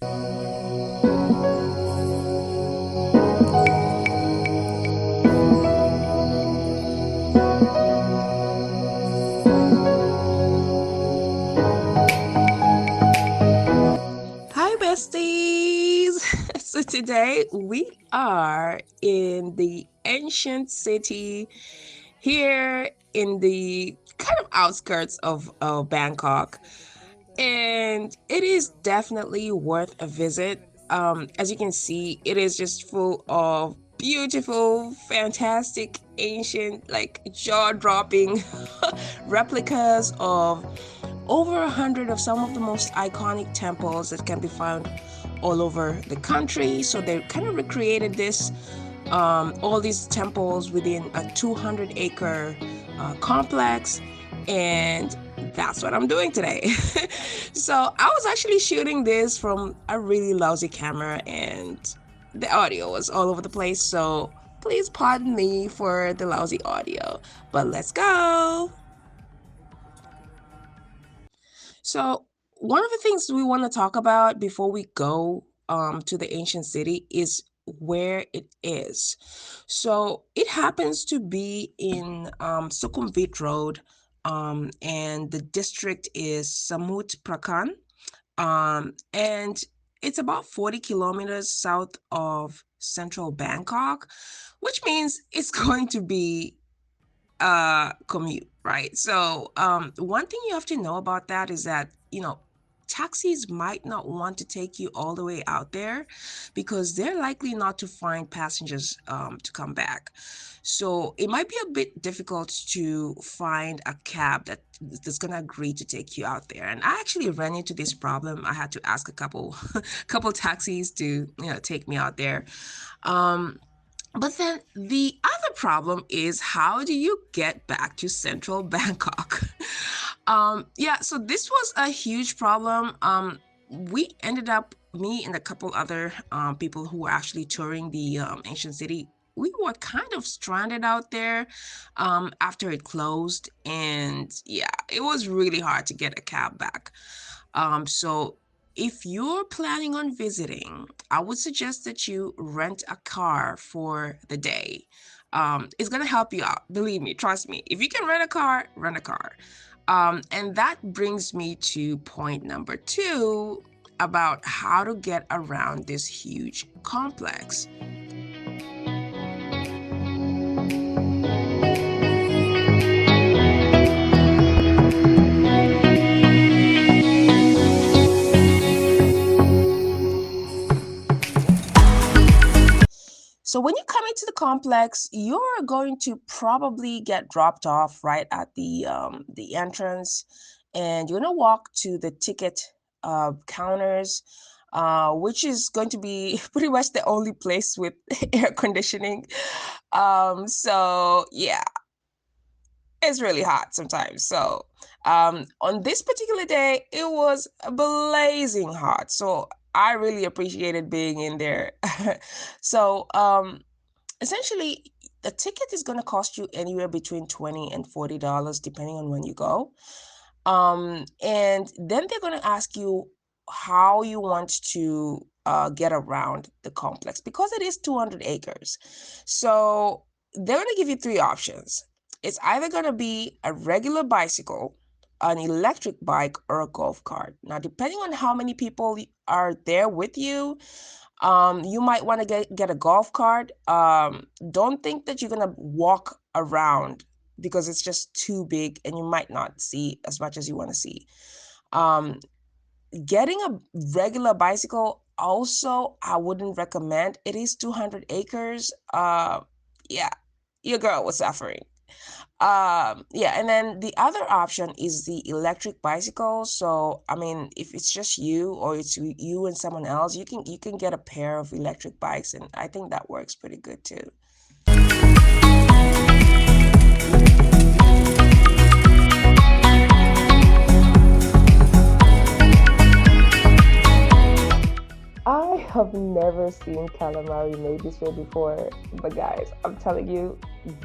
Hi, besties! So today we are in the ancient city here in the kind of outskirts of Bangkok, and it is definitely worth a visit. As you can see, it is just full of beautiful, fantastic, ancient, like jaw-dropping replicas of over 100 of some of the most iconic temples that can be found all over the country. So they kind of recreated all these temples within a 200-acre complex, and that's what I'm doing today. So I was actually shooting this from a really lousy camera, and the audio was all over the place. So please pardon me for the lousy audio, but let's go. So, one of the things we want to talk about before we go to the ancient city is where it is. So, it happens to be in Sukhumvit Road, and the district is Samut Prakan, and it's about 40 kilometers south of central Bangkok, which means it's going to be commute, right? So, one thing you have to know about that is that, taxis might not want to take you all the way out there because they're likely not to find passengers to come back. So it might be a bit difficult to find a cab that's gonna agree to take you out there. And I actually ran into this problem. I had to ask a couple couple taxis to, take me out there. But then the other problem is, how do you get back to central Bangkok? Yeah, so this was a huge problem. We ended up, me and a couple other people who were actually touring the ancient city, we were kind of stranded out there after it closed. And yeah, it was really hard to get a cab back. So if you're planning on visiting, I would suggest that you rent a car for the day. It's gonna help you out. Believe me, trust me. If you can rent a car, rent a car. And that brings me to point number two about how to get around this huge complex. So when you come into the complex, you're going to probably get dropped off right at the entrance, and you're gonna walk to the ticket counters, which is going to be pretty much the only place with air conditioning. So yeah, it's really hot sometimes. So on this particular day, it was blazing hot. So I really appreciated being in there. So essentially, the ticket is going to cost you anywhere between $20 and $40 depending on when you go. And then they're going to ask you how you want to get around the complex because it is 200 acres. So they're going to give you three options. It's either going to be a regular bicycle, an electric bike, or a golf cart. Now, depending on how many people are there with you, you might want to get a golf cart. Don't think that you're gonna walk around because it's just too big and you might not see as much as you want to see. Um, Getting a regular bicycle also, I wouldn't recommend. It is 200 acres. Yeah, your girl was suffering. Yeah, and then the other option is the electric bicycle. So I mean, if it's just you or it's you and someone else, you can get a pair of electric bikes, and I think that works pretty good too. I have never seen calamari made this way before, but guys, I'm telling you,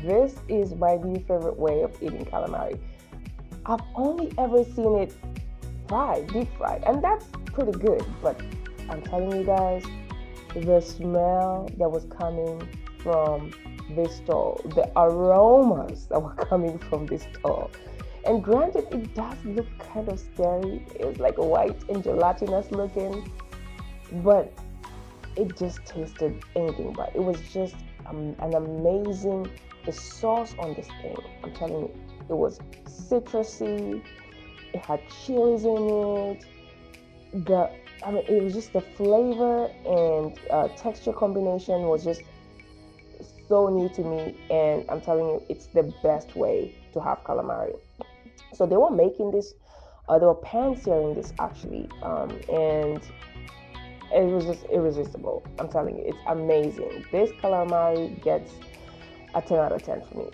this is my new favorite way of eating calamari. I've only ever seen it fried, deep fried, and that's pretty good, but I'm telling you guys, the smell that was coming from this stall, the aromas that were coming from this stall. And granted, it does look kind of scary. It's like white and gelatinous looking, but it just tasted anything but. It was just an amazing, the sauce on this thing. I'm telling you, it was citrusy. It had chilies in it. The I mean, it was just the flavor and texture combination was just so new to me, and I'm telling you, it's the best way to have calamari. So they were making this, they were pan searing this actually, and it was just irresistible. I'm telling you, it's amazing. This calamari gets a 10 out of 10 for me.